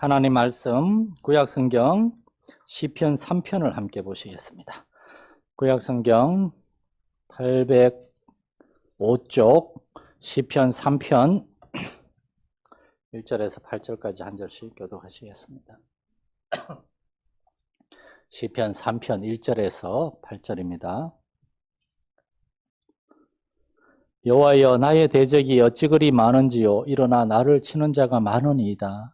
하나님 말씀 구약성경 시편 3편을 함께 보시겠습니다. 구약성경 805쪽 시편 3편 1절에서 8절까지 한 절씩 교독하시겠습니다. 시편 3편 1절에서 8절입니다. 여호와여, 나의 대적이 어찌 그리 많은지요. 일어나 나를 치는 자가 많으니이다.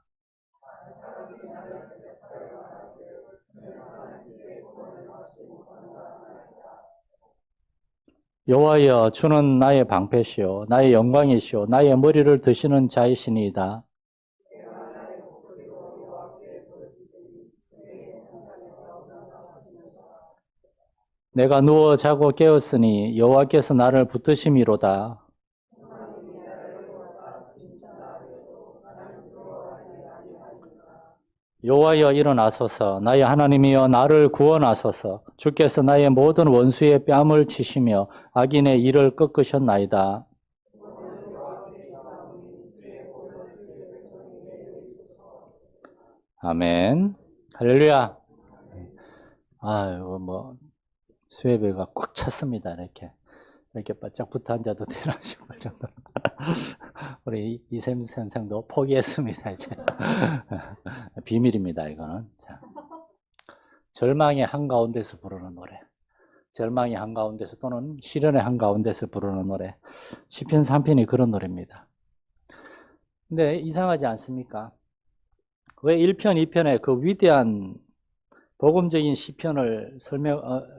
여호와여, 주는 나의 방패시오 나의 영광이시오 나의 머리를 드시는 자이시니이다. 내가 누워 자고 깨었으니 여호와께서 나를 붙드심이로다. 여호와여, 일어나소서. 나의 하나님이여, 나를 구원하소서. 주께서 나의 모든 원수의 뺨을 치시며 악인의 일을 꺾으셨나이다. 아멘. 할렐루야. 아유, 수혜배가 꽉 찼습니다. 이렇게 바짝 붙어 앉아도 되나 싶을 정도로. 우리 이샘 선생도 포기했습니다, 이제. 비밀입니다, 이거는. 자, 절망의 한가운데서 부르는 노래. 절망의 한가운데서 또는 시련의 한가운데서 부르는 노래. 시편 3편이 그런 노래입니다. 근데 이상하지 않습니까? 왜 1편, 2편에 그 위대한 복음적인 시편을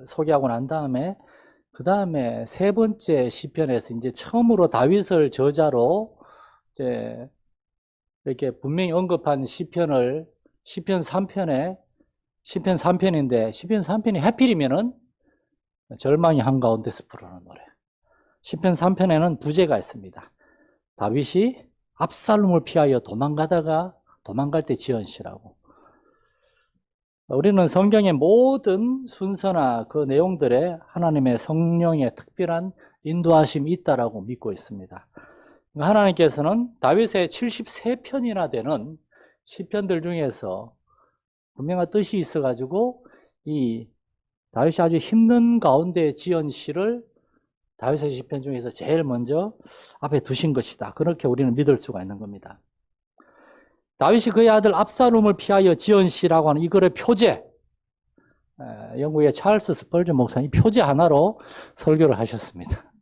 소개하고 난 다음에 그 다음에 세 번째 시편에서 이제 처음으로 다윗을 저자로 이제 이렇게 분명히 언급한 시편을 시편 3편인데 시편 3편이 하필이면은 절망이 한가운데서 부르는 노래. 시편 3편에는 부제가 있습니다. 다윗이 압살롬을 피하여 도망갈 때 지은 시라고. 우리는 성경의 모든 순서나 그 내용들에 하나님의 성령의 특별한 인도하심이 있다라고 믿고 있습니다. 하나님께서는 다윗의 73편이나 되는 시편들 중에서 분명한 뜻이 있어가지고 이 다윗이 아주 힘든 가운데 지은 시를 다윗의 시편 중에서 제일 먼저 앞에 두신 것이다. 그렇게 우리는 믿을 수가 있는 겁니다. 다윗이 그의 아들 압살롬을 피하여 지은 시라고 하는 이 글의 표제, 영국의 찰스 스펄전 목사님 표제 하나로 설교를 하셨습니다.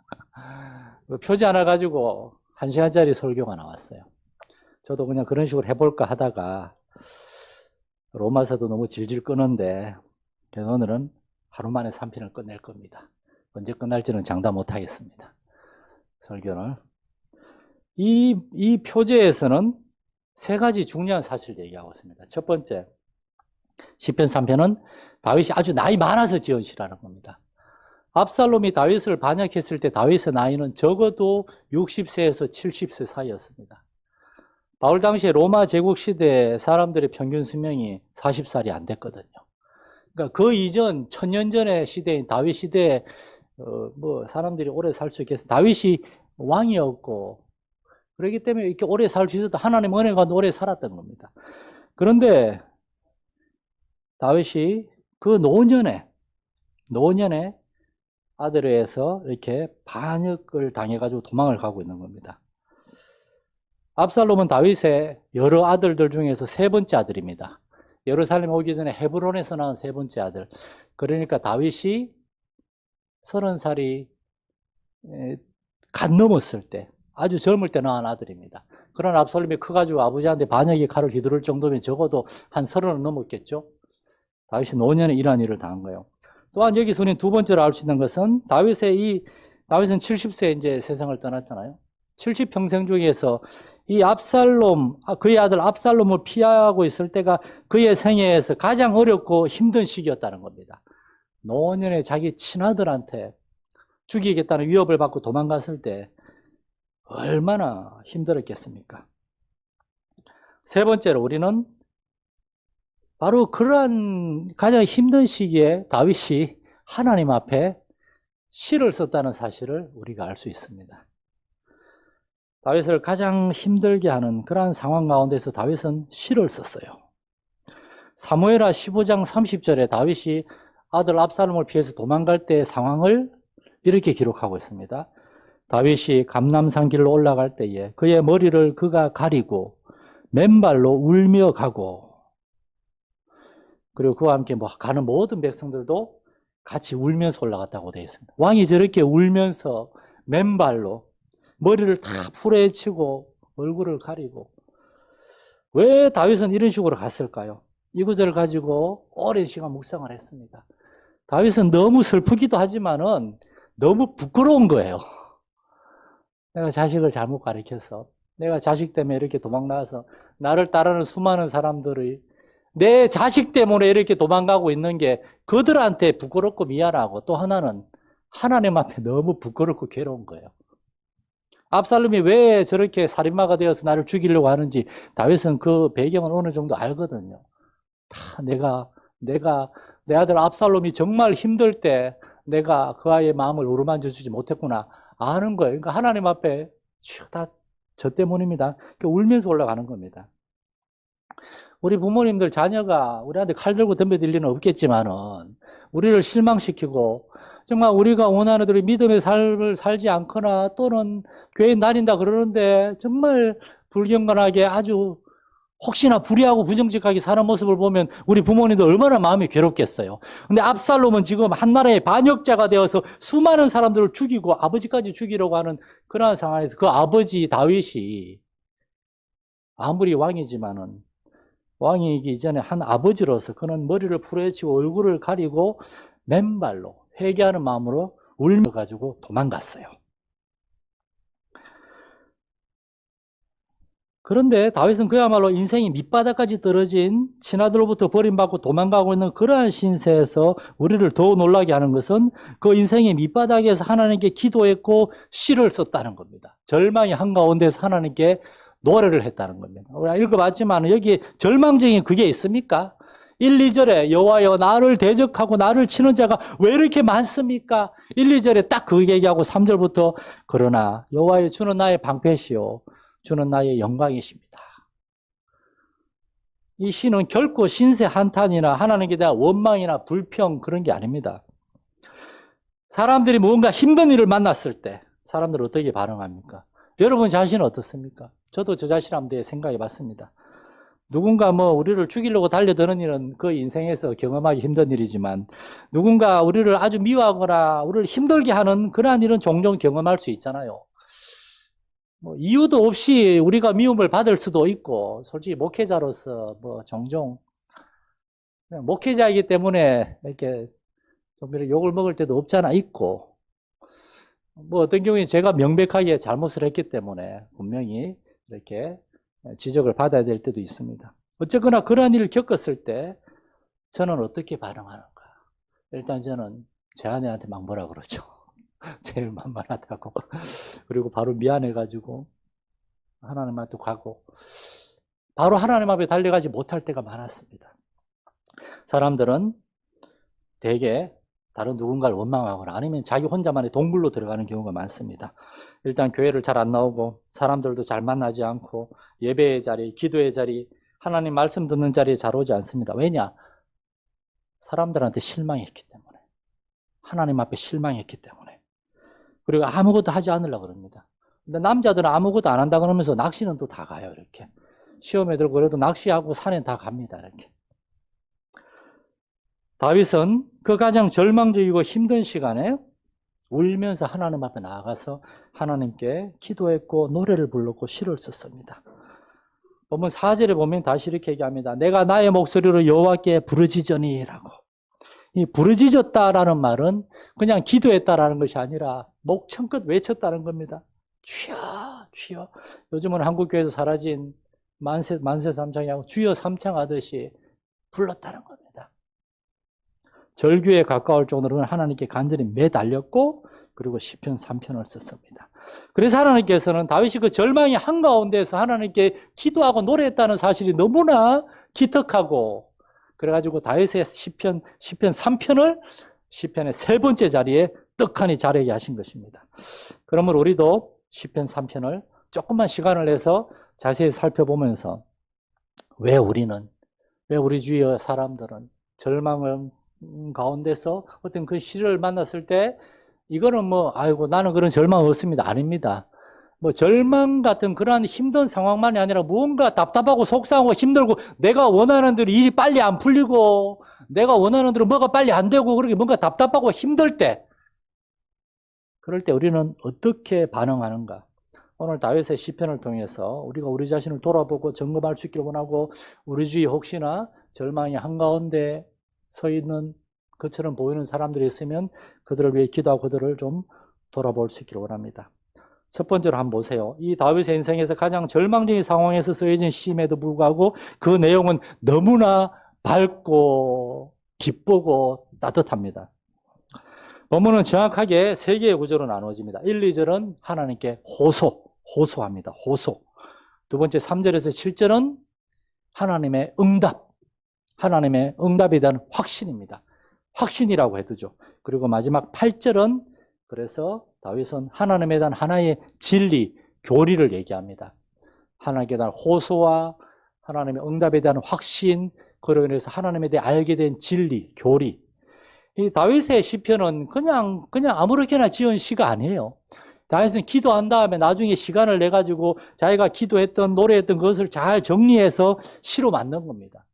그 표제 하나 가지고 1시간짜리 설교가 나왔어요. 저도 그냥 그런 식으로 해볼까 하다가 로마서도 너무 질질 끄는데 그래서 오늘은 하루 만에 3편을 끝낼 겁니다. 언제 끝날지는 장담 못하겠습니다. 설교를. 이 표제에서는 세 가지 중요한 사실을 얘기하고 있습니다. 첫 번째, 시편 3편은 다윗이 아주 나이 많아서 지은 시라는 겁니다. 압살롬이 다윗을 반역했을 때 다윗의 나이는 적어도 60세에서 70세 사이였습니다. 바울 당시에 로마 제국 시대에 사람들의 평균 수명이 40살이 안 됐거든요. 그러니까 그 이전 1000년 전의 시대인 다윗 시대에 사람들이 오래 살 수 있겠어요. 다윗이 왕이었고 그렇기 때문에 이렇게 오래 살 수 있었다. 하나님 은혜가 오래 살았던 겁니다. 그런데 다윗이 그 노년에 아들에 의해서 이렇게 반역을 당해가지고 도망을 가고 있는 겁니다. 압살롬은 다윗의 여러 아들들 중에서 세 번째 아들입니다. 예루살렘 오기 전에 헤브론에서 낳은 세 번째 아들. 그러니까 다윗이 30살이 갓 넘었을 때 아주 젊을 때 낳은 아들입니다. 그러나 압살롬이 커가지고 아버지한테 반역의 칼을 휘두를 정도면 적어도 한 30은 넘었겠죠. 다윗이 노년에 이러한 일을 당한 거예요. 또한 여기서 우리는 두 번째로 알 수 있는 것은 다윗은 70세에 이제 세상을 떠났잖아요. 70평생 중에서 이 그의 아들 압살롬을 피하고 있을 때가 그의 생애에서 가장 어렵고 힘든 시기였다는 겁니다. 노년에 자기 친아들한테 죽이겠다는 위협을 받고 도망갔을 때 얼마나 힘들었겠습니까? 세 번째로 우리는 바로 그러한 가장 힘든 시기에 다윗이 하나님 앞에 시를 썼다는 사실을 우리가 알 수 있습니다. 다윗을 가장 힘들게 하는 그러한 상황 가운데서 다윗은 시를 썼어요. 사무엘하 15장 30절에 다윗이 아들 압살롬을 피해서 도망갈 때의 상황을 이렇게 기록하고 있습니다. 다윗이 감람산 길로 올라갈 때에 그의 머리를 그가 가리고 맨발로 울며 가고, 그리고 그와 함께 가는 모든 백성들도 같이 울면서 올라갔다고 되어 있습니다. 왕이 저렇게 울면서 맨발로 머리를 다 풀어헤치고 얼굴을 가리고, 왜 다윗은 이런 식으로 갔을까요? 이 구절을 가지고 오랜 시간 묵상을 했습니다. 다윗은 너무 슬프기도 하지만은 너무 부끄러운 거예요. 내가 자식을 잘못 가르쳐서, 내가 자식 때문에 이렇게 도망 나와서 나를 따르는 수많은 사람들이 내 자식 때문에 이렇게 도망가고 있는 게 그들한테 부끄럽고 미안하고, 또 하나는 하나님 앞에 너무 부끄럽고 괴로운 거예요. 압살롬이 왜 저렇게 살인마가 되어서 나를 죽이려고 하는지 다윗은 그 배경을 어느 정도 알거든요. 다 내 아들 압살롬이 정말 힘들 때 내가 그 아이의 마음을 어루만져 주지 못했구나 아는 거예요. 그러니까 하나님 앞에 다 저 때문입니다. 울면서 올라가는 겁니다. 우리 부모님들 자녀가 우리한테 칼 들고 덤벼들 리는 없겠지만은 우리를 실망시키고 정말 우리가 원하는 대로 믿음의 삶을 살지 않거나 또는 교회 다닌다 그러는데 정말 불경건하게 아주 혹시나 불의하고 부정직하게 사는 모습을 보면 우리 부모님도 얼마나 마음이 괴롭겠어요. 근데 압살롬은 지금 한 나라의 반역자가 되어서 수많은 사람들을 죽이고 아버지까지 죽이려고 하는 그런 상황에서 그 아버지 다윗이 아무리 왕이지만은 왕이기 전에 한 아버지로서 그는 머리를 풀어헤치고 얼굴을 가리고 맨발로 회개하는 마음으로 울며 가지고 도망갔어요. 그런데 다윗은 그야말로 인생이 밑바닥까지 떨어진 친아들로부터 버림받고 도망가고 있는 그러한 신세에서 우리를 더 놀라게 하는 것은 그 인생의 밑바닥에서 하나님께 기도했고 시를 썼다는 겁니다. 절망의 한가운데서 하나님께 노래를 했다는 겁니다. 우리가 읽어봤지만 여기 절망적인 그게 있습니까? 1, 2절에 여호와여 나를 대적하고 나를 치는 자가 왜 이렇게 많습니까? 1, 2절에 딱 그 얘기하고 3절부터 그러나 여호와여 주는 나의 방패시요 주는 나의 영광이십니다. 이 시는 결코 신세 한탄이나 하나님께 대한 원망이나 불평 그런 게 아닙니다. 사람들이 뭔가 힘든 일을 만났을 때 사람들은 어떻게 반응합니까? 여러분 자신은 어떻습니까? 저도 저 자신 한번 생각해 봤습니다. 누군가 우리를 죽이려고 달려드는 일은 그 인생에서 경험하기 힘든 일이지만 누군가 우리를 아주 미워하거나 우리를 힘들게 하는 그러한 일은 종종 경험할 수 있잖아요. 이유도 없이 우리가 미움을 받을 수도 있고, 솔직히 목회자로서 종종 그냥 목회자이기 때문에 이렇게 좀 욕을 먹을 때도 없잖아 있고, 어떤 경우에 제가 명백하게 잘못을 했기 때문에 분명히 이렇게 지적을 받아야 될 때도 있습니다. 어쨌거나 그러한 일을 겪었을 때 저는 어떻게 반응하는가? 일단 저는 제 아내한테 막 뭐라 그러죠. 제일 만만하다고. 그리고 바로 미안해가지고 하나님한테 가고 바로 하나님 앞에 달려가지 못할 때가 많았습니다. 사람들은 대개 다른 누군가를 원망하거나 아니면 자기 혼자만의 동굴로 들어가는 경우가 많습니다. 일단 교회를 잘 안 나오고 사람들도 잘 만나지 않고 예배의 자리, 기도의 자리, 하나님 말씀 듣는 자리에 잘 오지 않습니다. 왜냐? 사람들한테 실망했기 때문에, 하나님 앞에 실망했기 때문에. 그리고 아무것도 하지 않으려고 그럽니다. 근데 남자들은 아무것도 안 한다 그러면서 낚시는 또 다 가요. 이렇게 시험에 들고 그래도 낚시하고 산에 다 갑니다. 이렇게. 다윗은 그 가장 절망적이고 힘든 시간에 울면서 하나님 앞에 나아가서 하나님께 기도했고 노래를 불렀고 시를 썼습니다. 보면 4절에 보면 다시 이렇게 얘기합니다. 내가 나의 목소리로 여호와께 부르짖으니라고. 이 부르짖었다라는 말은 그냥 기도했다라는 것이 아니라 목청껏 외쳤다는 겁니다. 주여 주여. 요즘은 한국교회에서 사라진 만세 삼창이하고 주여 삼창하듯이 불렀다는 겁니다. 절규에 가까울 정도로는 하나님께 간절히 매달렸고 그리고 시편 3편을 썼습니다. 그래서 하나님께서는 다윗이 그 절망의 한가운데서 하나님께 기도하고 노래했다는 사실이 너무나 기특하고 그래가지고 다윗의 시편 3편을 시편의 세 번째 자리에 떡하니 자리하게 하신 것입니다. 그러면 우리도 시편 3편을 조금만 시간을 내서 자세히 살펴보면서 왜 우리 주위의 사람들은 절망을 가운데서 어떤 그 시를 만났을 때 이거는 아이고 나는 그런 절망 없습니다. 아닙니다. 절망 같은 그러한 힘든 상황만이 아니라 무언가 답답하고 속상하고 힘들고 내가 원하는 대로 일이 빨리 안 풀리고 내가 원하는 대로 뭐가 빨리 안 되고 그렇게 뭔가 답답하고 힘들 때 그럴 때 우리는 어떻게 반응하는가? 오늘 다윗의 시편을 통해서 우리가 우리 자신을 돌아보고 점검할 수 있기를 원하고 우리 주위에 혹시나 절망이 한가운데 서 있는 것처럼 보이는 사람들이 있으면 그들을 위해 기도하고 그들을 좀 돌아볼 수 있기를 원합니다. 첫 번째로 한번 보세요. 이 다윗의 인생에서 가장 절망적인 상황에서 쓰여진 시임에도 불구하고 그 내용은 너무나 밝고 기쁘고 따뜻합니다. 본문은 정확하게 세 개의 구조로 나누어집니다. 1, 2절은 하나님께 호소합니다. 호소. 두 번째 3절에서 7절은 하나님의 하나님의 응답에 대한 확신입니다. 확신이라고 해두죠. 그리고 마지막 8절은 그래서 다윗은 하나님에 대한 하나의 진리, 교리를 얘기합니다. 하나님께 대한 호소와 하나님의 응답에 대한 확신, 그로 인해서 하나님에 대해 알게 된 진리, 교리. 이 다윗의 시편은 그냥 아무렇게나 지은 시가 아니에요. 다윗은 기도한 다음에 나중에 시간을 내가지고 자기가 기도했던, 노래했던 것을 잘 정리해서 시로 만든 겁니다.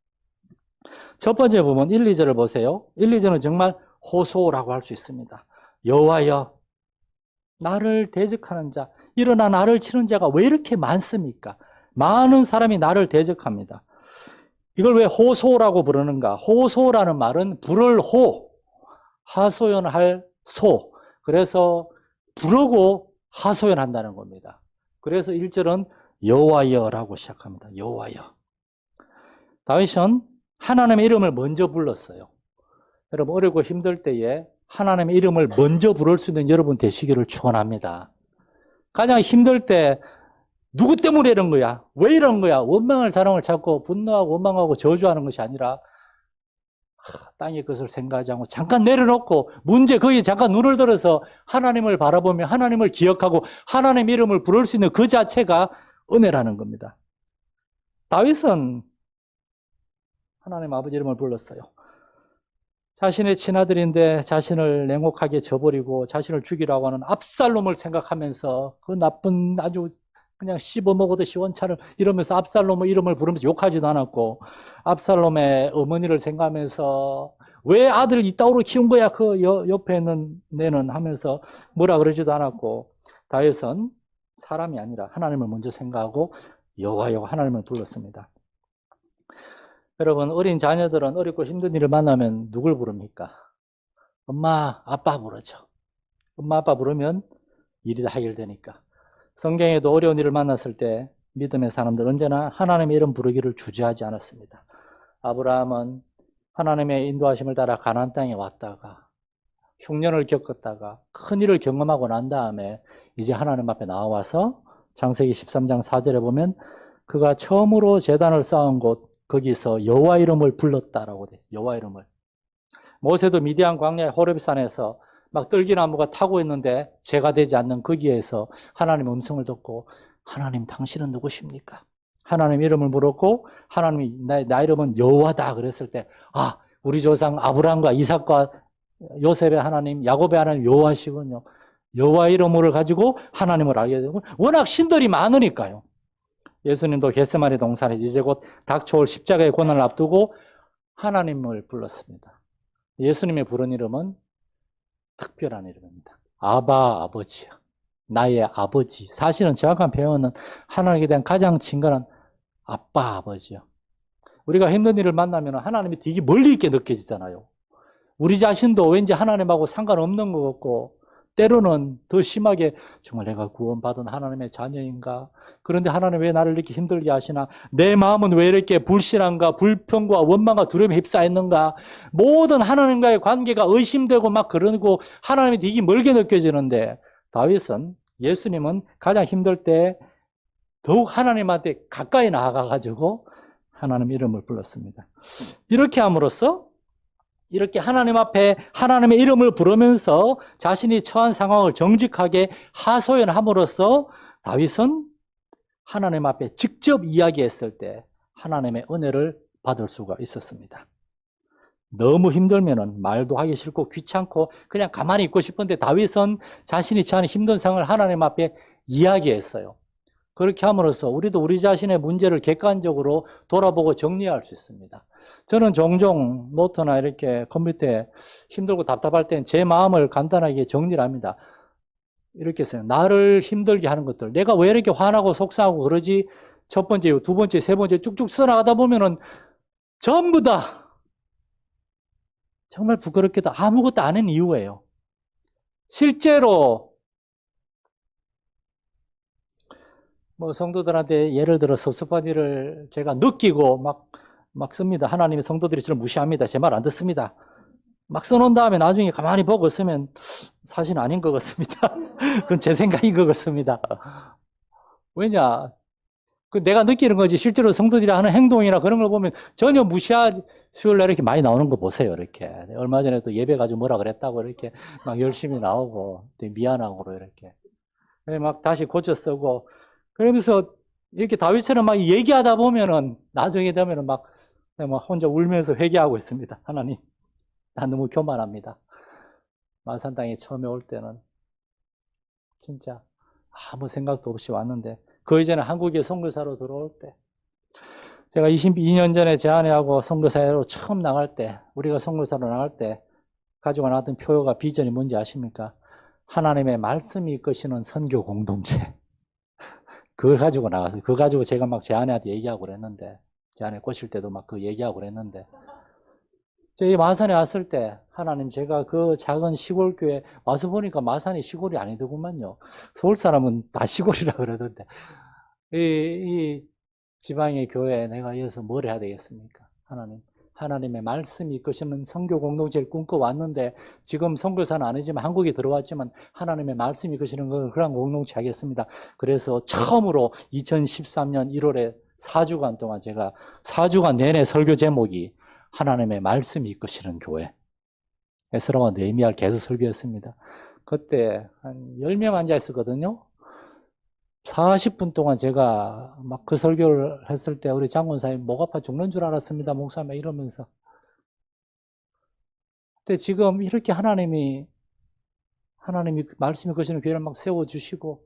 첫 번째 부분 1, 2절을 보세요. 1, 2절은 정말 호소라고 할 수 있습니다. 여호와여, 나를 대적하는 자, 일어나 나를 치는 자가 왜 이렇게 많습니까? 많은 사람이 나를 대적합니다. 이걸 왜 호소라고 부르는가? 호소라는 말은 부를 하소연할 소. 그래서 부르고 하소연한다는 겁니다. 그래서 1절은 여호와여라고 시작합니다. 여호와여. 다윗은 하나님의 이름을 먼저 불렀어요. 여러분 어렵고 힘들 때에 하나님의 이름을 먼저 부를 수 있는 여러분 되시기를 축원합니다. 가장 힘들 때 누구 때문에 이런 거야? 왜 이런 거야? 원망할 사람을 찾고 분노하고 원망하고 저주하는 것이 아니라 땅의 것을 생각하지 않고 잠깐 내려놓고 문제 거기에 잠깐 눈을 들어서 하나님을 바라보며 하나님을 기억하고 하나님의 이름을 부를 수 있는 그 자체가 은혜라는 겁니다. 다윗은 하나님 아버지 이름을 불렀어요. 자신의 친아들인데 자신을 냉혹하게 저버리고 자신을 죽이라고 하는 압살롬을 생각하면서 그 나쁜 아주 그냥 씹어먹어도 원차를 이러면서 압살롬의 이름을 부르면서 욕하지도 않았고 압살롬의 어머니를 생각하면서 왜 아들을 이따위로 키운 거야 그 옆에 있는 내는 하면서 뭐라 그러지도 않았고 다윗은 사람이 아니라 하나님을 먼저 생각하고 여호와여 하나님을 불렀습니다. 여러분 어린 자녀들은 어렵고 힘든 일을 만나면 누굴 부릅니까? 엄마, 아빠 부르죠. 엄마, 아빠 부르면 일이 다 해결되니까. 성경에도 어려운 일을 만났을 때 믿음의 사람들 언제나 하나님의 이름 부르기를 주저하지 않았습니다. 아브라함은 하나님의 인도하심을 따라 가나안 땅에 왔다가 흉년을 겪었다가 큰 일을 경험하고 난 다음에 이제 하나님 앞에 나와서 창세기 13장 4절에 보면 그가 처음으로 제단을 쌓은 곳 거기서 여호와 이름을 불렀다라고 돼. 여호와 이름을. 모세도 미디안 광야 호렙산에서 막 떨기나무가 타고 있는데 재가 되지 않는 거기에서 하나님 음성을 듣고 하나님 당신은 누구십니까? 하나님 이름을 물었고 하나님이 나 이름은 여호와다 그랬을 때 우리 조상 아브라함과 이삭과 요셉의 하나님 야곱의 하나님 여호와시군요. 여호와 이름을 가지고 하나님을 알게 되고 워낙 신들이 많으니까요. 예수님도 겟세마네 동산에 이제 곧 닥쳐올 십자가의 고난을 앞두고 하나님을 불렀습니다. 예수님의 부른 이름은 특별한 이름입니다. 아버지요. 나의 아버지. 사실은 정확한 표현은 하나님에 대한 가장 친근한 아빠, 아버지요. 우리가 힘든 일을 만나면 하나님이 되게 멀리 있게 느껴지잖아요. 우리 자신도 왠지 하나님하고 상관없는 것 같고 때로는 더 심하게 정말 내가 구원받은 하나님의 자녀인가? 그런데 하나님 왜 나를 이렇게 힘들게 하시나? 내 마음은 왜 이렇게 불신한가? 불평과 원망과 두려움에 휩싸였는가? 모든 하나님과의 관계가 의심되고 막 그러고 하나님이 되게 멀게 느껴지는데 다윗은 예수님은 가장 힘들 때 더욱 하나님한테 가까이 나아가가지고 하나님 이름을 불렀습니다. 이렇게 함으로써 이렇게 하나님 앞에 하나님의 이름을 부르면서 자신이 처한 상황을 정직하게 하소연함으로써 다윗은 하나님 앞에 직접 이야기했을 때 하나님의 은혜를 받을 수가 있었습니다. 너무 힘들면은 말도 하기 싫고 귀찮고 그냥 가만히 있고 싶은데 다윗은 자신이 처한 힘든 상황을 하나님 앞에 이야기했어요. 그렇게 함으로써 우리도 우리 자신의 문제를 객관적으로 돌아보고 정리할 수 있습니다. 저는 종종 노트나 이렇게 컴퓨터에 힘들고 답답할 땐 제 마음을 간단하게 정리를 합니다. 이렇게 써요. 나를 힘들게 하는 것들. 내가 왜 이렇게 화나고 속상하고 그러지? 첫 번째, 두 번째, 세 번째 쭉쭉 써나가다 보면은 전부 다 정말 부끄럽게도 아무것도 아닌 이유예요. 실제로 뭐 성도들한테 예를 들어 섭섭한 일을 제가 느끼고 막 씁니다. 하나님의 성도들이 저를 무시합니다. 제 말 안 듣습니다. 막 써놓은 다음에 나중에 가만히 보고 쓰면 사실은 아닌 것 같습니다. 그건 제 생각인 것 같습니다. 왜냐? 그 내가 느끼는 거지 실제로 성도들이 하는 행동이나 그런 걸 보면 전혀 무시하지. 수요일 날 이렇게 많이 나오는 거 보세요. 이렇게 얼마 전에 또 예배 가지고 뭐라 그랬다고 이렇게 막 열심히 나오고 또 미안하고 이렇게 막 다시 고쳐 쓰고 그러면서 이렇게 다윗처럼 막 얘기하다 보면은 나중에 되면은 막 혼자 울면서 회개하고 있습니다. 하나님, 난 너무 교만합니다. 마산 땅에 처음에 올 때는 진짜 아무 생각도 없이 왔는데 그 이전에 한국에 선교사로 들어올 때 제가 22년 전에 제 아내하고 선교사로 처음 나갈 때 우리가 선교사로 나갈 때 가지고 나왔던 표어가 비전이 뭔지 아십니까? 하나님의 말씀이 이끄시는 선교 공동체. 그걸 가지고 나가서 그거 가지고 제가 막 제 아내한테 얘기하고 그랬는데 제 아내 꼬실 때도 막 그 얘기하고 그랬는데 저희 마산에 왔을 때 하나님 제가 그 작은 시골 교회 와서 보니까 마산이 시골이 아니더구만요. 서울 사람은 다 시골이라 그러던데 이 지방의 교회에 내가 이어서 뭘 해야 되겠습니까? 하나님의 말씀이 이끄시는 선교 공동체를 꿈꿔왔는데 지금 선교사는 아니지만 한국에 들어왔지만 하나님의 말씀이 이끄시는 그런 공동체 하겠습니다. 그래서 처음으로 2013년 1월에 4주간 동안 제가 4주간 내내 설교 제목이 하나님의 말씀이 이끄시는 교회. 에스라와 느헤미야를 계속 설교했습니다. 그때 한 10명 앉아 있었거든요. 40분 동안 제가 막 그 설교를 했을 때 우리 장군사님 목 아파 죽는 줄 알았습니다. 목사님 이러면서. 근데 지금 이렇게 하나님이 말씀이 거시는 교회를 막 세워주시고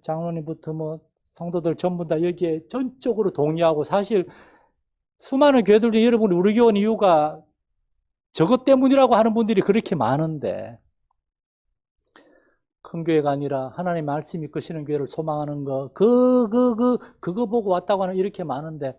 장로님부터 뭐 성도들 전부 다 여기에 전적으로 동의하고 사실 수많은 교회들 중에 여러분이 우리 교회 온 이유가 저것 때문이라고 하는 분들이 그렇게 많은데 큰 교회가 아니라 하나님의 말씀이 이끄시는 교회를 소망하는 거, 그거 보고 왔다고 하는 이렇게 많은데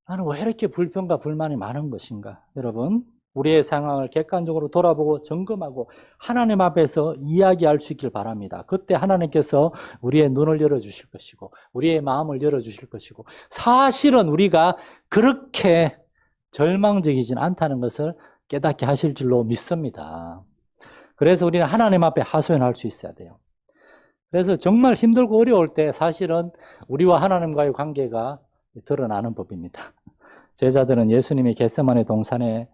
나는 왜 이렇게 불평과 불만이 많은 것인가? 여러분, 우리의 상황을 객관적으로 돌아보고 점검하고 하나님 앞에서 이야기할 수 있길 바랍니다. 그때 하나님께서 우리의 눈을 열어주실 것이고 우리의 마음을 열어주실 것이고 사실은 우리가 그렇게 절망적이진 않다는 것을 깨닫게 하실 줄로 믿습니다. 그래서 우리는 하나님 앞에 하소연할 수 있어야 돼요. 그래서 정말 힘들고 어려울 때 사실은 우리와 하나님과의 관계가 드러나는 법입니다. 제자들은 예수님이 겟세마네 동산에서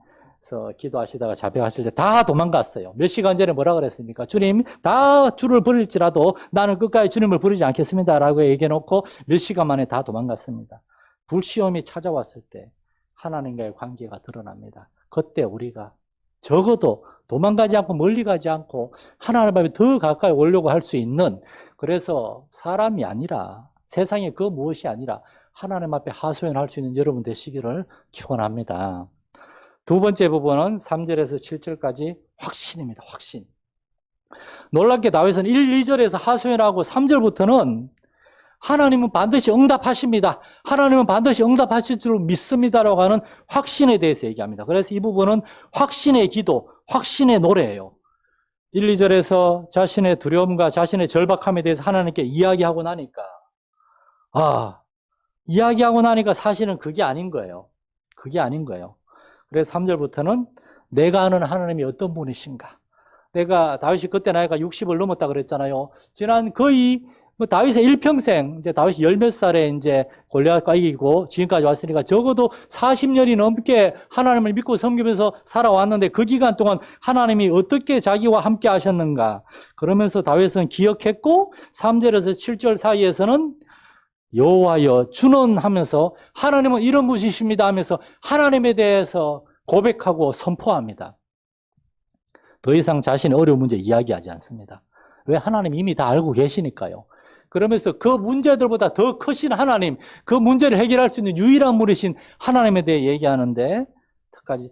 기도하시다가 자백하실 때 다 도망갔어요. 몇 시간 전에 뭐라 그랬습니까? 주님, 다 주를 버릴지라도 나는 끝까지 주님을 부르지 않겠습니다. 라고 얘기해놓고 몇 시간 만에 다 도망갔습니다. 불시험이 찾아왔을 때 하나님과의 관계가 드러납니다. 그때 우리가 적어도 도망가지 않고 멀리 가지 않고 하나님 앞에 더 가까이 오려고 할 수 있는 그래서 사람이 아니라 세상에 그 무엇이 아니라 하나님 앞에 하소연할 수 있는 여러분 되시기를 축원합니다. 두 번째 부분은 3절에서 7절까지 확신입니다. 확신. 놀랍게 다윗은 1, 2절에서 하소연하고 3절부터는 하나님은 반드시 응답하십니다. 하나님은 반드시 응답하실 줄 믿습니다라고 하는 확신에 대해서 얘기합니다. 그래서 이 부분은 확신의 기도, 확신의 노래예요. 1, 2절에서 자신의 두려움과 자신의 절박함에 대해서 하나님께 이야기하고 나니까 이야기하고 나니까 사실은 그게 아닌 거예요. 그게 아닌 거예요. 그래서 3절부터는 내가 아는 하나님이 어떤 분이신가. 다윗이 그때 나이가 60을 넘었다 그랬잖아요. 지난 거의 뭐 다윗의 일평생, 이제 다윗이 열 몇 살에 이제 골리앗과 이기고 지금까지 왔으니까 적어도 40년이 넘게 하나님을 믿고 섬기면서 살아왔는데 그 기간 동안 하나님이 어떻게 자기와 함께 하셨는가. 그러면서 다윗은 기억했고 3절에서 7절 사이에서는 여호와여 주는 하면서 하나님은 이런 분이십니다 하면서 하나님에 대해서 고백하고 선포합니다. 더 이상 자신의 어려운 문제 이야기하지 않습니다. 왜? 하나님이 이미 다 알고 계시니까요. 그러면서 그 문제들보다 더 크신 하나님, 그 문제를 해결할 수 있는 유일한 분이신 하나님에 대해 얘기하는데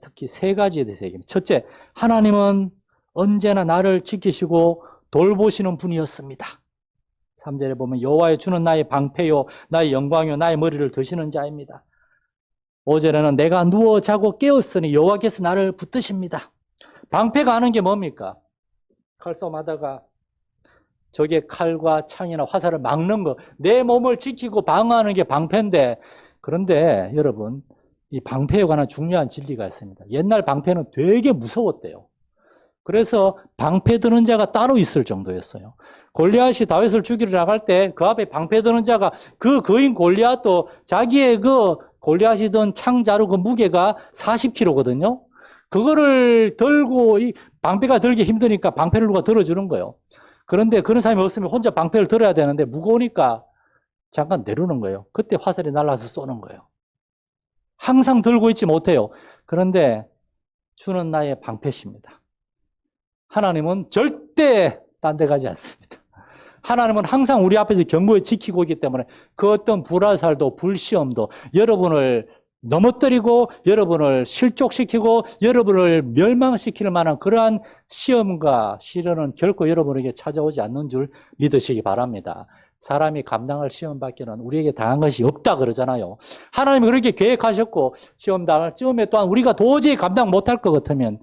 특히 세 가지에 대해서 얘기합니다. 첫째, 하나님은 언제나 나를 지키시고 돌보시는 분이었습니다. 3절에 보면 여호와의 주는 나의 방패요 나의 영광요 나의 머리를 드시는 자입니다. 5절에는 내가 누워 자고 깨었으니 여호와께서 나를 붙드십니다. 방패가 하는 게 뭡니까? 칼싸움하다가 적의 칼과 창이나 화살을 막는 거, 내 몸을 지키고 방어하는 게 방패인데, 그런데 여러분 이 방패에 관한 중요한 진리가 있습니다. 옛날 방패는 되게 무서웠대요. 그래서 방패 드는 자가 따로 있을 정도였어요. 골리앗이 다윗을 죽이러 나갈 때 그 앞에 방패 드는 자가 그 거인 골리앗도 자기의 그 골리앗이 든 창자루 그 무게가 40kg거든요. 그거를 들고 이 방패가 들기 힘드니까 방패를 누가 들어주는 거예요. 그런데 그런 사람이 없으면 혼자 방패를 들어야 되는데 무거우니까 잠깐 내려놓는 거예요. 그때 화살이 날아서 쏘는 거예요. 항상 들고 있지 못해요. 그런데 주는 나의 방패십니다. 하나님은 절대 딴 데 가지 않습니다. 하나님은 항상 우리 앞에서 견고히 지키고 있기 때문에 그 어떤 불화살도 불시험도 여러분을 넘어뜨리고 여러분을 실족시키고 여러분을 멸망시킬 만한 그러한 시험과 시련은 결코 여러분에게 찾아오지 않는 줄 믿으시기 바랍니다. 사람이 감당할 시험밖에는 우리에게 당한 것이 없다 그러잖아요. 하나님이 그렇게 계획하셨고 시험 당할 즈음에 또한 우리가 도저히 감당 못할 것 같으면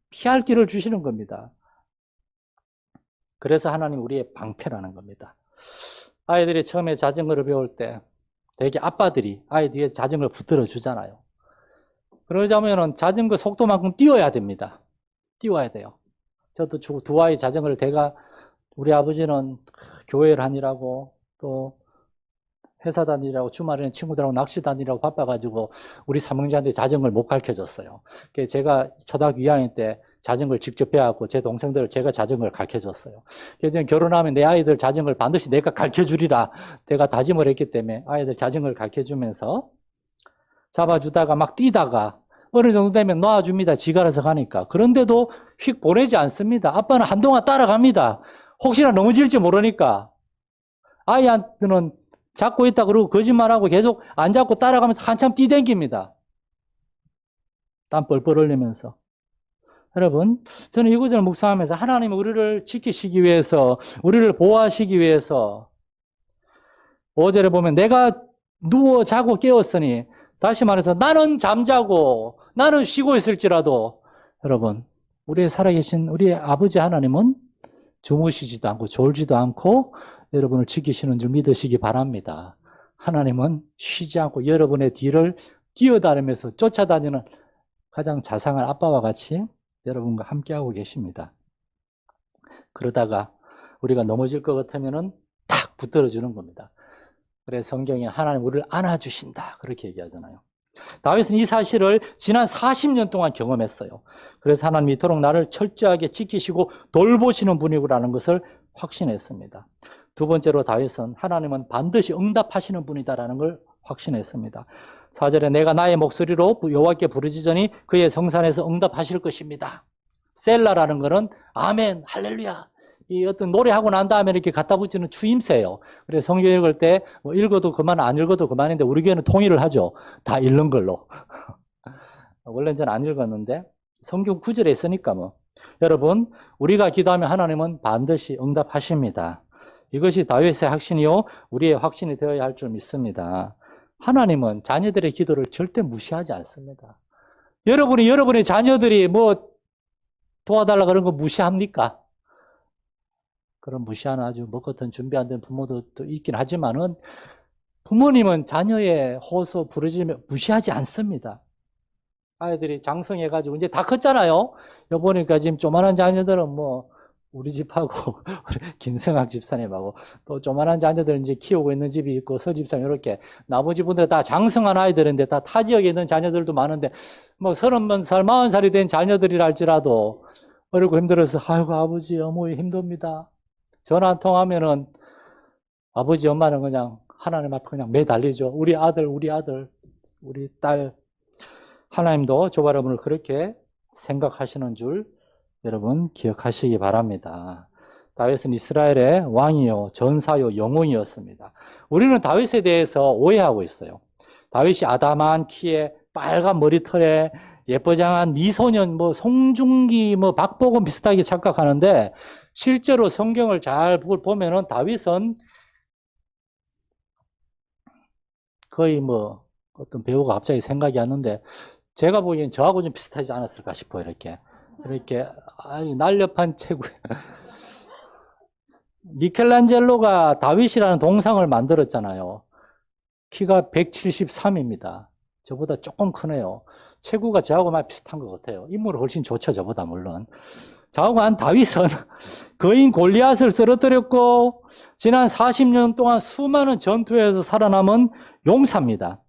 피할 길을 주시는 겁니다. 그래서 하나님 우리의 방패라는 겁니다. 아이들이 처음에 자전거를 배울 때 되게 아빠들이 아이 뒤에 자전거를 붙들어 주잖아요. 그러자면은 자전거 속도만큼 뛰어야 됩니다. 뛰어야 돼요. 저도 두 아이 자전거를 우리 아버지는 교회 다니라고 또 회사 다니라고 주말에는 친구들하고 낚시 다니라고 바빠가지고 우리 삼형제한테 자전거를 못 가르쳐줬어요. 그래서 제가 초등학교 2학년 때 자전거를 직접 배워갖고 제 동생들을 제가 자전거를 가르쳐줬어요. 그래서 결혼하면 내 아이들 자전거를 반드시 내가 가르쳐주리라 제가 다짐을 했기 때문에 아이들 자전거를 가르쳐주면서 잡아주다가 막 뛰다가 어느 정도 되면 놔줍니다. 지가 알아서 가니까. 그런데도 휙 보내지 않습니다. 아빠는 한동안 따라갑니다. 혹시나 넘어질지 모르니까. 아이한테는 잡고 있다 그러고 거짓말하고 계속 안 잡고 따라가면서 한참 뛰댕깁니다. 땀 뻘뻘 흘리면서. 여러분, 저는 이 구절을 묵상하면서 하나님은 우리를 지키시기 위해서, 우리를 보호하시기 위해서 5절에 보면 내가 누워 자고 깨었으니, 다시 말해서 나는 잠자고 나는 쉬고 있을지라도 여러분, 우리의 살아계신 우리의 아버지 하나님은 주무시지도 않고 졸지도 않고 여러분을 지키시는 줄 믿으시기 바랍니다. 하나님은 쉬지 않고 여러분의 뒤를 뛰어다니면서 쫓아다니는 가장 자상한 아빠와 같이 여러분과 함께하고 계십니다. 그러다가 우리가 넘어질 것 같으면은 탁 붙들어주는 겁니다. 그래서 성경에 하나님 우리를 안아주신다 그렇게 얘기하잖아요. 다윗은 이 사실을 지난 40년 동안 경험했어요. 그래서 하나님이 이토록 나를 철저하게 지키시고 돌보시는 분이라는 것을 확신했습니다. 두 번째로 다윗은 하나님은 반드시 응답하시는 분이다라는 걸 확신했습니다. 4절에 내가 나의 목소리로 여호와께 부르짖으니 그의 성산에서 응답하실 것입니다. 셀라라는 것은 아멘, 할렐루야. 이 어떤 노래하고 난 다음에 이렇게 갖다 붙이는 추임새예요. 그래서 성경 읽을 때 뭐 읽어도 그만 안 읽어도 그만인데 우리 교회는 통일을 하죠. 다 읽는 걸로. 원래는 저는 안 읽었는데 성경 구절에 있으니까 뭐. 여러분, 우리가 기도하면 하나님은 반드시 응답하십니다. 이것이 다윗의 확신이요 우리의 확신이 되어야 할 줄 믿습니다. 하나님은 자녀들의 기도를 절대 무시하지 않습니다. 여러분의 자녀들이 뭐 도와달라 그런 거 무시합니까? 그런 무시하는 아주 먹었던 준비 안 된 부모도 있긴 하지만은 부모님은 자녀의 호소 부르짖으면 무시하지 않습니다. 아이들이 장성해가지고 이제 다 컸잖아요. 여보니까 지금 조만한 자녀들은 뭐 우리 집하고 우리 김성학 집사님하고 또 조만한 자녀들 이제 키우고 있는 집이 있고 서 집사님 이렇게 나머지 분들 다 장성한 아이들인데 다 타 지역에 있는 자녀들도 많은데 뭐 30살, 40살이 된 자녀들이랄지라도 어렵고 힘들어서 아이고 아버지 어머니 힘듭니다. 전화 한 통하면은 아버지 엄마는 그냥 하나님 앞에 그냥 매달리죠. 우리 아들, 우리 딸. 하나님도 저와 여러분을 그렇게 생각하시는 줄 여러분 기억하시기 바랍니다. 다윗은 이스라엘의 왕이요, 전사요, 영웅이었습니다. 우리는 다윗에 대해서 오해하고 있어요. 다윗이 아담한 키에 빨간 머리털에 예뻐장한 미소년, 송중기, 박보검 비슷하게 착각하는데 실제로 성경을 잘 보면은 다윗은 거의 어떤 배우가 갑자기 생각이 안 나는데 제가 보기엔 저하고 좀 비슷하지 않았을까 싶어요. 이렇게 날렵한 체구. 미켈란젤로가 다윗이라는 동상을 만들었잖아요. 키가 173입니다. 저보다 조금 크네요. 체구가 저하고 많이 비슷한 것 같아요. 인물은 훨씬 좋죠, 저보다 물론. 자오간 다윗은 거인 골리앗을 쓰러뜨렸고 지난 40년 동안 수많은 전투에서 살아남은 용사입니다.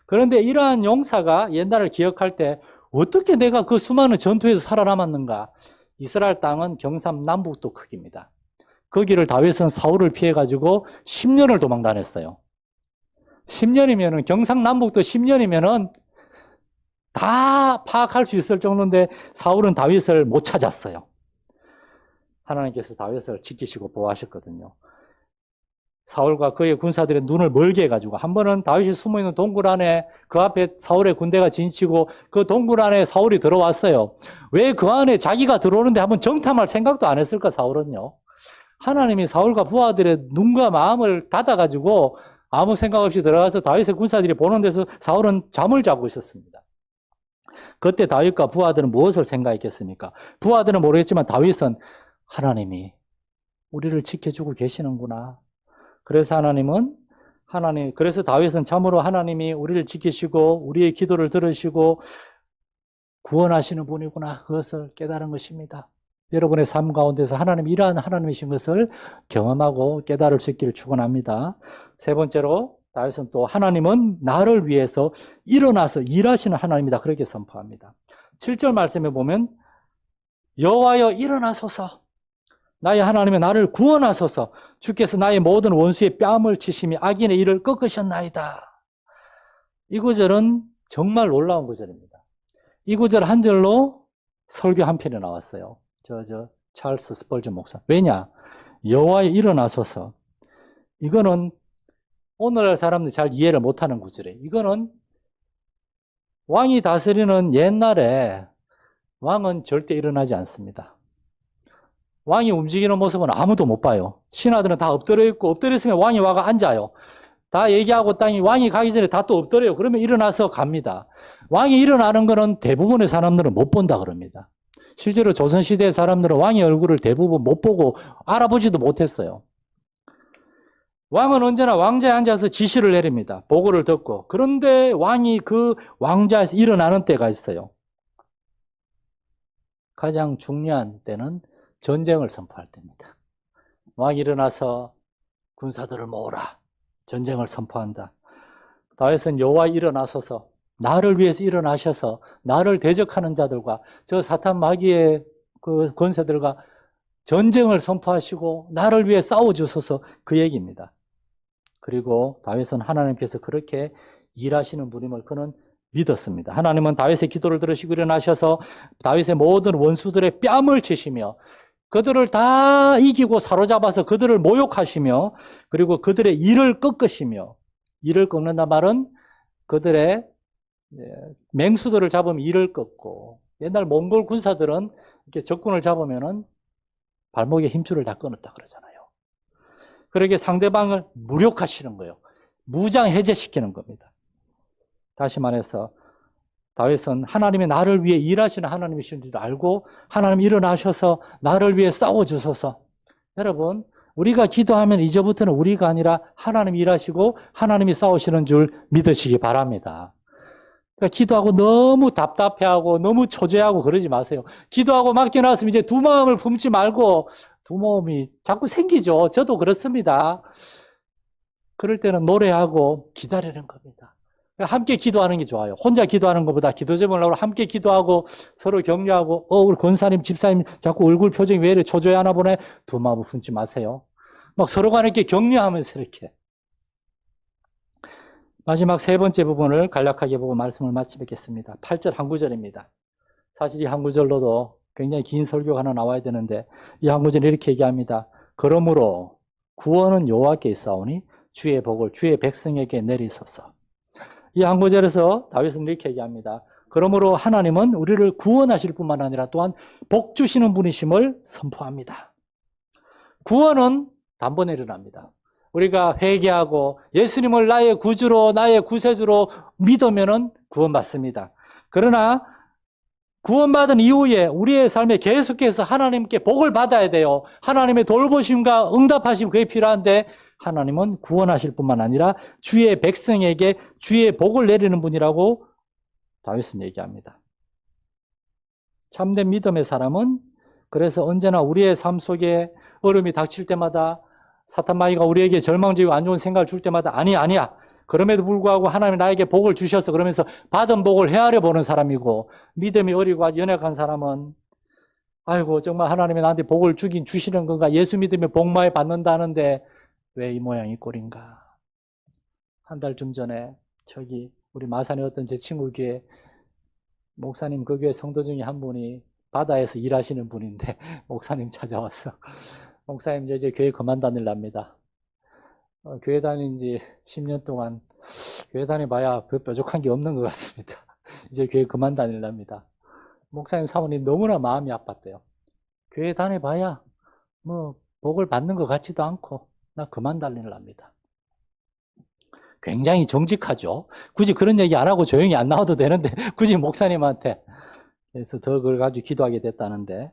그런데 이러한 용사가 옛날을 기억할 때 어떻게 내가 그 수많은 전투에서 살아남았는가? 이스라엘 땅은 경상남북도 크기입니다. 거기를 다윗은 사울을 피해가지고 10년을 도망 다녔어요. 10년이면은 경상남북도 10년이면은 다 파악할 수 있을 정도인데 사울은 다윗을 못 찾았어요. 하나님께서 다윗을 지키시고 보호하셨거든요. 사울과 그의 군사들의 눈을 멀게 해가지고 한 번은 다윗이 숨어있는 동굴 안에 그 앞에 사울의 군대가 진치고 그 동굴 안에 사울이 들어왔어요. 왜 그 안에 자기가 들어오는데 한번 정탐할 생각도 안 했을까 사울은요. 하나님이 사울과 부하들의 눈과 마음을 닫아가지고 아무 생각 없이 들어가서 다윗의 군사들이 보는 데서 사울은 잠을 자고 있었습니다. 그때 다윗과 부하들은 무엇을 생각했겠습니까? 부하들은 모르겠지만 다윗은 하나님이 우리를 지켜주고 계시는구나. 그래서 그래서 다윗은 참으로 하나님이 우리를 지키시고 우리의 기도를 들으시고 구원하시는 분이구나. 그것을 깨달은 것입니다. 여러분의 삶 가운데서 하나님이 이러한 하나님이신 것을 경험하고 깨달을 수 있기를 축원합니다. 세 번째로 다윗은 또 하나님은 나를 위해서 일어나서 일하시는 하나님이다. 그렇게 선포합니다. 7절 말씀에 보면 여호와여 일어나소서 나의 하나님의 나를 구원하소서 주께서 나의 모든 원수의 뺨을 치시며 악인의 일을 꺾으셨나이다. 이 구절은 정말 놀라운 구절입니다. 이 구절 한 절로 설교 한 편이 나왔어요. 찰스 스펄전 목사. 왜냐? 여호와여 일어나소서. 이거는 오늘날 사람들이 잘 이해를 못하는 구절이에요. 이거는 왕이 다스리는 옛날에 왕은 절대 일어나지 않습니다. 왕이 움직이는 모습은 아무도 못 봐요. 신하들은 다 엎드려 있고 엎드려 있으면 왕이 와가 앉아요. 다 얘기하고 왕이 가기 전에 다 또 엎드려요. 그러면 일어나서 갑니다. 왕이 일어나는 거는 대부분의 사람들은 못 본다 그럽니다. 실제로 조선시대 사람들은 왕의 얼굴을 대부분 못 보고 알아보지도 못했어요. 왕은 언제나 왕자에 앉아서 지시를 내립니다. 보고를 듣고. 그런데 왕이 그 왕자에서 일어나는 때가 있어요. 가장 중요한 때는 전쟁을 선포할 때입니다. 왕이 일어나서 군사들을 모으라. 전쟁을 선포한다. 다윗은 여호와 일어나소서 나를 위해서 일어나셔서 나를 대적하는 자들과 저 사탄 마귀의 그 권세들과 전쟁을 선포하시고 나를 위해 싸워주소서 그 얘기입니다. 그리고 다윗은 하나님께서 그렇게 일하시는 분임을 그는 믿었습니다. 하나님은 다윗의 기도를 들으시고 일어나셔서 다윗의 모든 원수들의 뺨을 치시며 그들을 다 이기고 사로잡아서 그들을 모욕하시며 그리고 그들의 일을 꺾으시며 일을 꺾는다 말은 그들의 맹수들을 잡으면 일을 꺾고 옛날 몽골 군사들은 이렇게 적군을 잡으면은 발목에 힘줄을 다 끊었다 그러잖아요. 그렇게 상대방을 무력화시키는 거예요. 무장 해제시키는 겁니다. 다시 말해서 다윗은 하나님이 나를 위해 일하시는 하나님이신 줄 알고 하나님 일어나셔서 나를 위해 싸워주소서. 여러분 우리가 기도하면 이제부터는 우리가 아니라 하나님이 일하시고 하나님이 싸우시는 줄 믿으시기 바랍니다. 그러니까 기도하고 너무 답답해하고 너무 초조해하고 그러지 마세요. 기도하고 맡겨놨으면 이제 두 마음을 품지 말고 두 마음이 자꾸 생기죠. 저도 그렇습니다. 그럴 때는 노래하고 기다리는 겁니다. 함께 기도하는 게 좋아요. 혼자 기도하는 것보다 기도 제목을 함께 기도하고 서로 격려하고 우리 권사님, 집사님 자꾸 얼굴 표정이 왜 이렇게 초조해하나 보네. 두 마음을 품지 마세요. 막 서로 간에 이렇게 격려하면서 이렇게. 마지막 세 번째 부분을 간략하게 보고 말씀을 마치겠습니다. 8절 한 구절입니다. 사실 이 한 구절로도 굉장히 긴 설교가 하나 나와야 되는데 이 한 구절은 이렇게 얘기합니다. 그러므로 구원은 여호와께 있사오니 주의 복을 주의 백성에게 내리소서. 이 한 구절에서 다윗은 이렇게 얘기합니다. 그러므로 하나님은 우리를 구원하실 뿐만 아니라 또한 복 주시는 분이심을 선포합니다. 구원은 단번에 일어납니다. 우리가 회개하고 예수님을 나의 구주로 나의 구세주로 믿으면 구원받습니다. 그러나 구원받은 이후에 우리의 삶에 계속해서 하나님께 복을 받아야 돼요. 하나님의 돌보심과 응답하심 그게 필요한데 하나님은 구원하실 뿐만 아니라 주의 백성에게 주의 복을 내리는 분이라고 다윗은 얘기합니다. 참된 믿음의 사람은 그래서 언제나 우리의 삶 속에 어려움이 닥칠 때마다 사탄마귀가 우리에게 절망적이고 안 좋은 생각을 줄 때마다 아니야. 그럼에도 불구하고 하나님이 나에게 복을 주셔서 그러면서 받은 복을 헤아려 보는 사람이고 믿음이 어리고 아주 연약한 사람은 아이고 정말 하나님이 나한테 복을 주시는 건가 예수 믿으면 복 많이 받는다는데 왜 이 모양이 꼴인가. 한 달쯤 전에 저기 우리 마산의 어떤 제 친구 교회 목사님 그 교회 성도 중에 한 분이 바다에서 일하시는 분인데 목사님 찾아왔어. 목사님 이제 교회 그만 다닐랍니다. 교회 다닌 지 10년 동안 교회 다녀봐야 뾰족한 게 없는 것 같습니다. 이제 교회 그만 다닐랍니다. 목사님 사모님 너무나 마음이 아팠대요. 교회 다녀봐야 뭐 복을 받는 것 같지도 않고 나 그만 다닐랍니다. 굉장히 정직하죠. 굳이 그런 얘기 안 하고 조용히 안 나와도 되는데 굳이 목사님한테 그래서 더 그걸 가지고 기도하게 됐다는데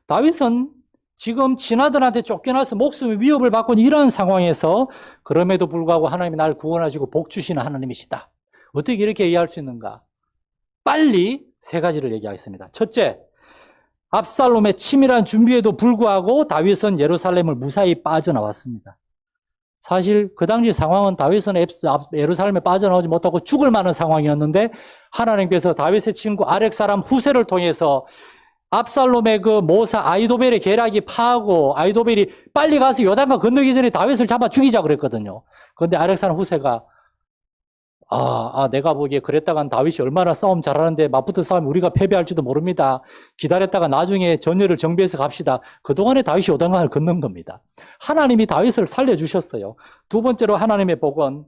다윗은 지금 친아들한테 쫓겨나서 목숨의 위협을 받고 이런 상황에서 그럼에도 불구하고 하나님이 나를 구원하시고 복 주시는 하나님이시다. 어떻게 이렇게 얘기할 수 있는가? 빨리 세 가지를 얘기하겠습니다. 첫째, 압살롬의 치밀한 준비에도 불구하고 다윗은 예루살렘을 무사히 빠져나왔습니다. 사실 그 당시 상황은 다윗은 예루살렘에 빠져나오지 못하고 죽을 만한 상황이었는데 하나님께서 다윗의 친구 아렉 사람 후세를 통해서 압살롬의 그 모사 아히도벨의 계략이 파하고 아히도벨이 빨리 가서 요단강 건너기 전에 다윗을 잡아 죽이자 그랬거든요. 그런데 아렉 사람 후세가 내가 보기에 그랬다간 다윗이 얼마나 싸움 잘하는데 맞붙어 싸우면 우리가 패배할지도 모릅니다. 기다렸다가 나중에 전열을 정비해서 갑시다. 그동안에 다윗이 요단강을 건넌 겁니다. 하나님이 다윗을 살려주셨어요. 두 번째로 하나님의 복은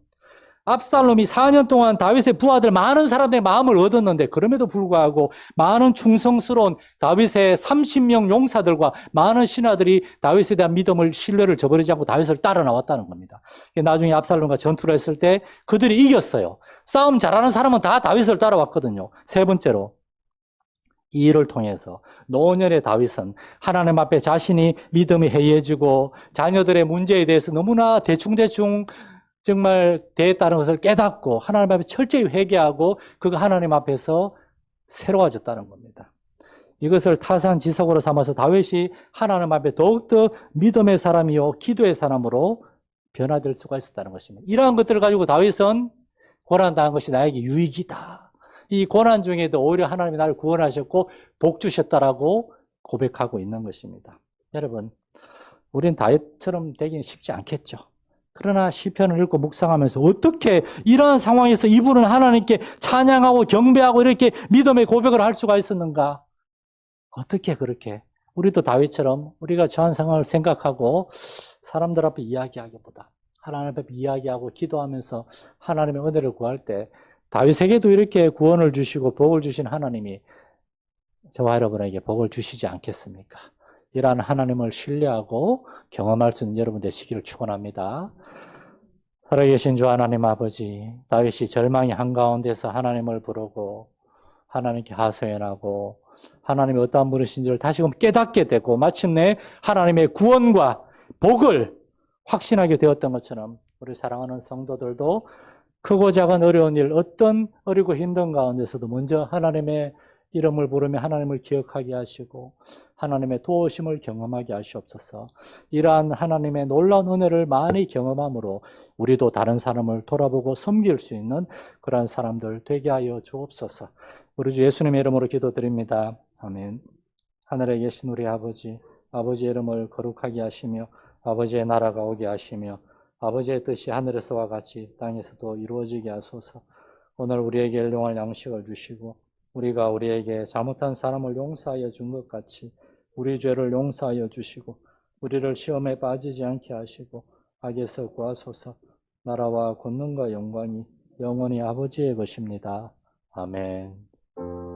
압살롬이 4년 동안 다윗의 부하들 많은 사람들의 마음을 얻었는데 그럼에도 불구하고 많은 충성스러운 다윗의 30명 용사들과 많은 신하들이 다윗에 대한 믿음을 신뢰를 저버리지 않고 다윗을 따라 나왔다는 겁니다. 나중에 압살롬과 전투를 했을 때 그들이 이겼어요. 싸움 잘하는 사람은 다 다윗을 따라왔거든요. 세 번째로 이 일을 통해서 노년의 다윗은 하나님 앞에 자신이 믿음이 해이해지고 자녀들의 문제에 대해서 너무나 대충대충 정말 대했다는 것을 깨닫고 하나님 앞에 철저히 회개하고 그가 하나님 앞에서 새로워졌다는 겁니다. 이것을 타산지석으로 삼아서 다윗이 하나님 앞에 더욱더 믿음의 사람이요 기도의 사람으로 변화될 수가 있었다는 것입니다. 이러한 것들을 가지고 다윗은 고난당한 것이 나에게 유익이다. 이 고난 중에도 오히려 하나님이 나를 구원하셨고 복 주셨다라고 고백하고 있는 것입니다. 여러분, 우린 다윗처럼 되기는 쉽지 않겠죠. 그러나 시편을 읽고 묵상하면서 어떻게 이러한 상황에서 이분은 하나님께 찬양하고 경배하고 이렇게 믿음의 고백을 할 수가 있었는가? 어떻게 그렇게 우리도 다윗처럼 우리가 처한 상황을 생각하고 사람들 앞에 이야기하기보다 하나님 앞에 이야기하고 기도하면서 하나님의 은혜를 구할 때 다윗에게도 이렇게 구원을 주시고 복을 주신 하나님이 저와 여러분에게 복을 주시지 않겠습니까? 이러한 하나님을 신뢰하고 경험할 수 있는 여러분 되시기를 축원합니다. 살아계신 주 하나님 아버지, 다윗이 절망의 한가운데서 하나님을 부르고 하나님께 하소연하고 하나님이 어떠한 분이신지를 다시금 깨닫게 되고 마침내 하나님의 구원과 복을 확신하게 되었던 것처럼 우리 사랑하는 성도들도 크고 작은 어려운 일, 어떤 어리고 힘든 가운데서도 먼저 하나님의 이름을 부르며 하나님을 기억하게 하시고 하나님의 도우심을 경험하게 하시옵소서. 이러한 하나님의 놀라운 은혜를 많이 경험함으로 우리도 다른 사람을 돌아보고 섬길 수 있는 그러한 사람들 되게 하여 주옵소서. 우리 주 예수님의 이름으로 기도드립니다. 아멘. 하늘에 계신 우리 아버지, 아버지의 이름을 거룩하게 하시며 아버지의 나라가 오게 하시며 아버지의 뜻이 하늘에서와 같이 땅에서도 이루어지게 하소서. 오늘 우리에게 일용할 양식을 주시고 우리가 우리에게 잘못한 사람을 용서하여 준 것 같이 우리 죄를 용서하여 주시고 우리를 시험에 빠지지 않게 하시고 악에서 구하소서. 나라와 권능과 영광이 영원히 아버지의 것입니다. 아멘.